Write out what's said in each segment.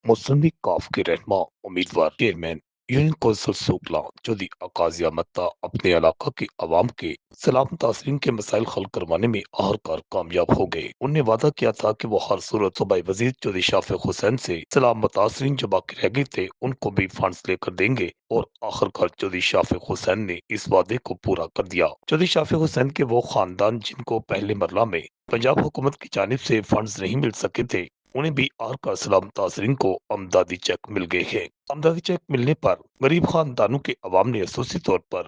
मुसलमी काफ के रहनमा उम्मीदवार chairman union council सोकला Chaudhary अकाजिया मत्ता अपने इलाका के अवाम के सलाम तासरीन के मसाइल हल करवाने में आखिरकार कामयाब हो गए। उनने वादा किया था कि वो हर सूरत सूबाई वजीर चौधरी शाफिक हुसैन से सलाम मुतासरीन जो बाकी रह गए थे उनको भी फंड्स लेकर देंगे, और आखिरकार चौधरी शाफिक हुसैन ने इस वादे को पूरा कर दिया। चौधरी शाफिक हुसैन के वो खानदान जिनको पहले मरला में पंजाब हुकूमत की जानिब से फंड्स नहीं मिल सके थे, उन्हें भी आरका सलाम तासरीन को अमदादी चेक मिल गए हैं। अमदादी चेक मिलने पर गरीब खानदानों के अवाम ने खसूसी तौर पर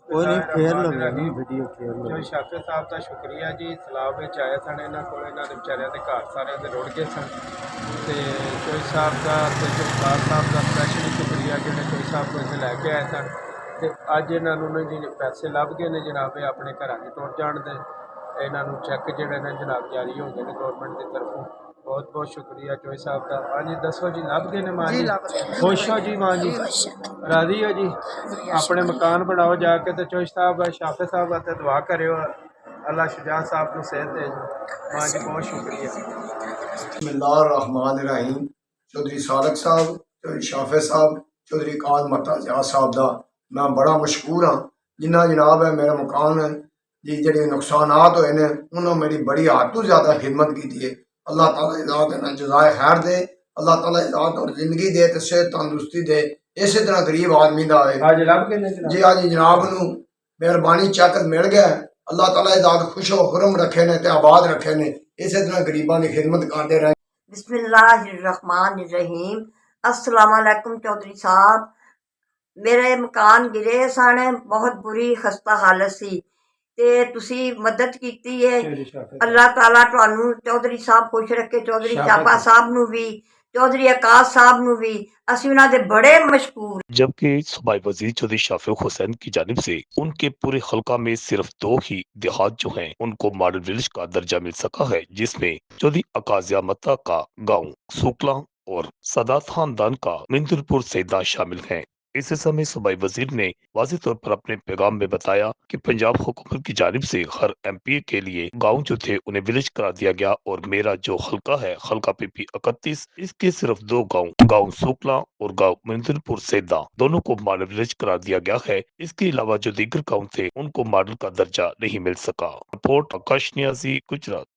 कोई नहीं फेर लगा नहीं वीडियो फेर ਜੋ लगा ਸ਼ਾਫੇ ਸਾਹਿਬ ਦਾ ਸ਼ੁਕਰੀਆ ਜੀ। ਸਲਾਬ ਵਿੱਚ ਆਏ ਸਨ ਇਹਨਾਂ ਕੋਲ, ਇਹਨਾਂ ਦੇ ਵਿਚਾਰਿਆਂ ਦੇ ਘਰ ਸਾਰਿਆਂ ਦੇ ਰੁੜ ਗਏ ਸਨ। ਤੇ ਚੋਈ ਸਾਹਿਬ ਦਾ ਤੇ ਜਗਤਾਰ ਸਾਹਿਬ ਦਾ ਸਪੈਸ਼ਲੀ ਸ਼ੁਕਰੀਆ ਜਿਹੜੇ ਚੋਈ ਸਾਹਿਬ ਕੋਲ ਇੱਥੇ ਲੈ ਕੇ ਆਏ ਸਨ। ਤੇ ਅੱਜ ਇਹਨਾਂ ਨੂੰ ਨੇ ਜੀ ਪੈਸੇ ਲੱਭ ਗਏ ਨੇ ਜਨਾਬ, ਇਹ ਆਪਣੇ ਘਰਾਂ 'ਚ ਟੁਰ ਜਾਣ ਦੇ। ਇਹਨਾਂ ਨੂੰ ਚੈੱਕ ਜਿਹੜੇ ਨੇ ਜਨਾਬ ਜਾਰੀ ਹੋ ਗਏ ਨੇ ਗੌਰਮੈਂਟ ਦੀ ਤਰਫੋਂ। बहुत बहुत शुक्रिया चोई साहब का। हाँ जी दसो जी, लभ गए ने मां जी? खुश हो जी मां जी? राजी हो जी? अपने मकान बनाओ जाके। तो चोई साहब शाफे साहब ते दुआ करो, अल्लाह शुजा साहब को सेहत दे। मां जी बहुत शुक्रिया। बिस्मिल्लाहिर्रहमानिर्रहीम। चौधरी सादक साहब, चौधरी शाफे साहब, चौधरी काद मर्ताजा साहब दा मैं बड़ा मशहूर हाँ। जिन्ना जनाब है मेरा मकान जी जेह्ड़े नुकसानात होए ने उन्होंने मेरी बड़ी हद तो ज़्यादा खिदमत की है। अल्लाह ताला इजाद देना जज़ाए खैर दे, अल्लाह ताला इजाद और जिंदगी दे ते सेहत तंदुरुस्ती दे। इस तरह गरीब आदमी दा है जी। आज जनाब नू मेहरबानी चेक मिल गया। अल्लाह ताला इजाद खुश हो खुरम रखे ने ते आबाद रखे ने। इस तरह गरीबां की खिदमत करते रहे। बिस्मिल्लाहिर्रहमानिर्रहीम। अस्सलाम वालेकुम चौधरी साहब, मेरे मकान गिरे सन, बहुत बुरी खस्ता हालत सी ते तुसी मदद कीती है। अल्लाह ताला तुहानू चौधरी साहब खुश रखे, चौधरी चापा साहब नू भी, चौधरी आकाश साहब नू भी। असीं उन्हां दे बड़े मशहूर। जबकि सूबाई वजीर चौधरी शाफिक हुसैन की जानिब से उनके पूरे हल्का में सिर्फ 2 ही देहात जो हैं उनको मॉडल विलेज का दर्जा मिल सका है, जिसमें चौधरी अकाजिया मत्ता का गांव सूकला और सादात खानदान का मिंदुरपुर सैदा शामिल हैं। इस समय सूबाई वजीर ने वाज़ेह तौर पर अपने पैगाम में बताया कि पंजाब हुकूमत की जानिब से हर MP के लिए गाँव जो थे उन्हें विलेज करा दिया गया, और मेरा जो हल्का है हल्का PP 31, इसके सिर्फ 2 गाँव, गाँव सूकला और गाँव मिंदुरपुर सैदा, दोनों को मॉडल विलेज करा दिया गया है। इसके अलावा जो दीगर गाँव थे उनको मॉडल का दर्जा नहीं मिल सका। रिपोर्ट आकाश नियाजी, गुजरात।